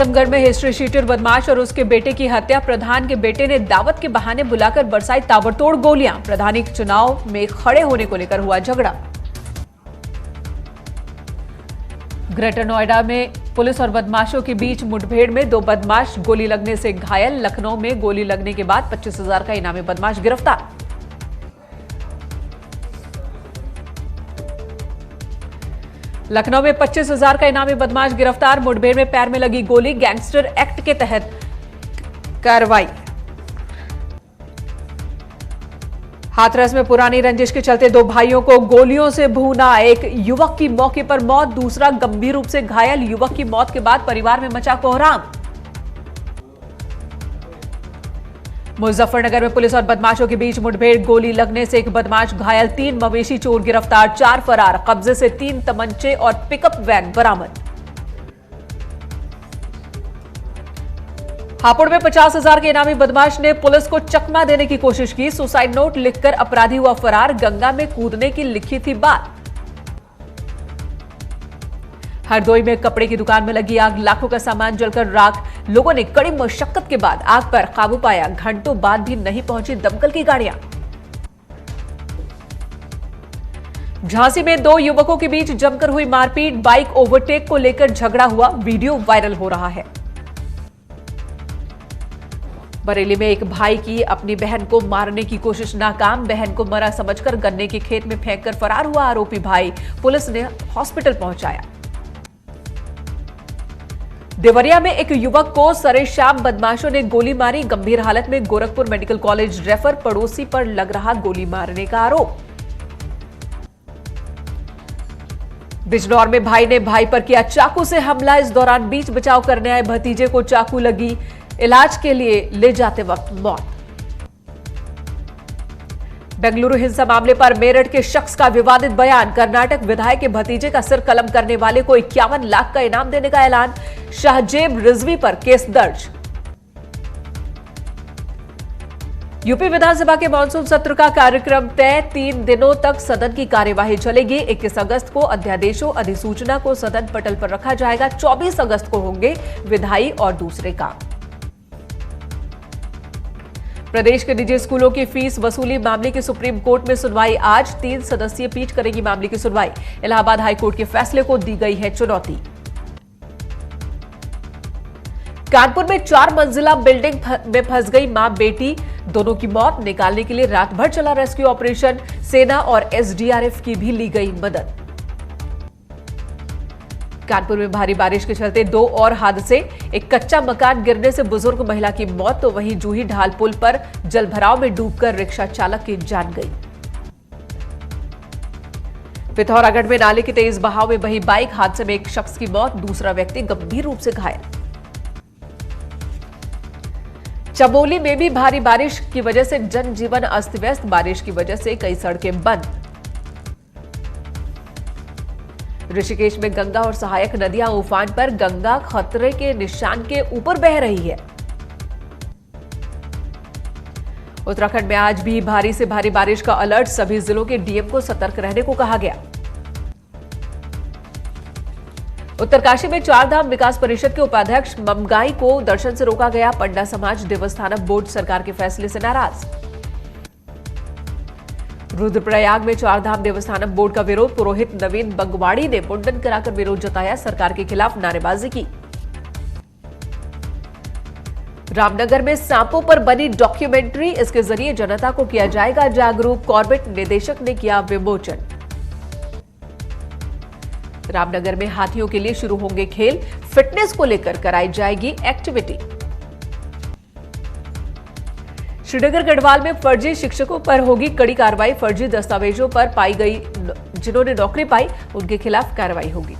आजमगढ़ में history sheeter बदमाश और उसके बेटे की हत्या। प्रधान के बेटे ने दावत के बहाने बुलाकर बरसाई ताबड़तोड़ गोलियां। प्रधानी चुनाव में खड़े होने को लेकर हुआ झगड़ा। ग्रेटर नोएडा में पुलिस और बदमाशों के बीच मुठभेड़ में 2 बदमाश गोली लगने से घायल। लखनऊ में गोली लगने के बाद 25,000 का इनामी बदमाश गिरफ्तार। लखनऊ में 25,000 का इनामी बदमाश गिरफ्तार। मुठभेड़ में पैर में लगी गोली। गैंगस्टर एक्ट के तहत कार्रवाई। हाथरस में पुरानी रंजिश के चलते 2 भाइयों को गोलियों से भूना। एक युवक की मौके पर मौत, दूसरा गंभीर रूप से घायल। युवक की मौत के बाद परिवार में मचा कोहराम। मुजफ्फरनगर में पुलिस और बदमाशों के बीच मुठभेड़। गोली लगने से एक बदमाश घायल। 3 मवेशी चोर गिरफ्तार, 4 फरार। कब्जे से 3 तमंचे और पिकअप वैन बरामद। हापुड़ में 50,000 के इनामी बदमाश ने पुलिस को चकमा देने की कोशिश की। सुसाइड नोट लिखकर अपराधी हुआ फरार। गंगा में कूदने की लिखी थी बात। हरदोई में कपड़े की दुकान में लगी आग, लाखों का सामान जलकर राख। लोगों ने कड़ी मशक्कत के बाद आग पर काबू पाया। घंटों बाद भी नहीं पहुंची दमकल की गाड़ियां। झांसी में 2 युवकों के बीच जमकर हुई मारपीट। बाइक ओवरटेक को लेकर झगड़ा हुआ, वीडियो वायरल हो रहा है। बरेली में एक भाई की अपनी बहन को मारने की कोशिश नाकाम। बहन को मरा समझकर गन्ने के खेत में फेंककर फरार हुआ आरोपी भाई। पुलिस ने हॉस्पिटल पहुंचाया। देवरिया में एक युवक को सरेशाम बदमाशों ने गोली मारी। गंभीर हालत में गोरखपुर मेडिकल कॉलेज रेफर। पड़ोसी पर लग रहा गोली मारने का आरोप। बिजनौर में भाई ने भाई पर किया चाकू से हमला। इस दौरान बीच बचाव करने आए भतीजे को चाकू लगी। इलाज के लिए ले जाते वक्त मौत। बेंगलुरु हिंसा मामले पर मेरठ के शख्स का विवादित बयान। कर्नाटक विधायक के भतीजे का सिर कलम करने वाले को 51 लाख का इनाम देने का ऐलान। शाहजेब रिजवी पर केस दर्ज। यूपी विधानसभा के मानसून सत्र का कार्यक्रम तय। 3 दिनों तक सदन की कार्यवाही चलेगी। 21 अगस्त को अध्यादेशों अधिसूचना को सदन पटल पर रखा जाएगा। 24 अगस्त को होंगे विधायी और दूसरे काम। प्रदेश के निजी स्कूलों की फीस वसूली मामले की सुप्रीम कोर्ट में सुनवाई आज। 3 सदस्यीय पीठ करेगी मामले की सुनवाई। इलाहाबाद हाईकोर्ट के फैसले को दी गई है चुनौती। कानपुर में 4 मंजिला बिल्डिंग में फंस गई मां बेटी, दोनों की मौत। निकालने के लिए रात भर चला रेस्क्यू ऑपरेशन। सेना और एसडीआरएफ की भी ली गई मदद। कानपुर में भारी बारिश के चलते 2 और हादसे। एक कच्चा मकान गिरने से बुजुर्ग महिला की मौत, तो वहीं जूही ढाल पुल पर जलभराव में डूबकर रिक्शा चालक की जान गई। पिथौरागढ़ में नाले के तेज बहाव में बही बाइक। हादसे में एक शख्स की मौत, दूसरा व्यक्ति गंभीर रूप से घायल। चमोली में भी भारी बारिश की वजह से जनजीवन अस्त व्यस्त। बारिश की वजह से कई सड़कें बंद। ऋषिकेश में गंगा और सहायक नदियां उफान पर। गंगा खतरे के निशान के ऊपर बह रही है। उत्तराखंड में आज भी भारी से भारी बारिश का अलर्ट। सभी जिलों के डीएम को सतर्क रहने को कहा गया। उत्तरकाशी में चारधाम विकास परिषद के उपाध्यक्ष ममगाई को दर्शन से रोका गया। पंडा समाज देवस्थानम बोर्ड सरकार के फैसले से नाराज। रुद्रप्रयाग में चारधाम देवस्थानम बोर्ड का विरोध। पुरोहित नवीन बंगवाड़ी ने मुंडन कराकर विरोध जताया। सरकार के खिलाफ नारेबाजी की। रामनगर में सांपों पर बनी डॉक्यूमेंट्री। इसके जरिए जनता को किया जाएगा जागरूक। कॉर्बेट निदेशक ने किया विमोचन। रामनगर में हाथियों के लिए शुरू होंगे खेल। फिटनेस को लेकर कराई जाएगी एक्टिविटी। श्रीनगर गढ़वाल में फर्जी शिक्षकों पर होगी कड़ी कार्रवाई। फर्जी दस्तावेजों पर पाई गई जिन्होंने नौकरी पाई, उनके खिलाफ कार्रवाई होगी।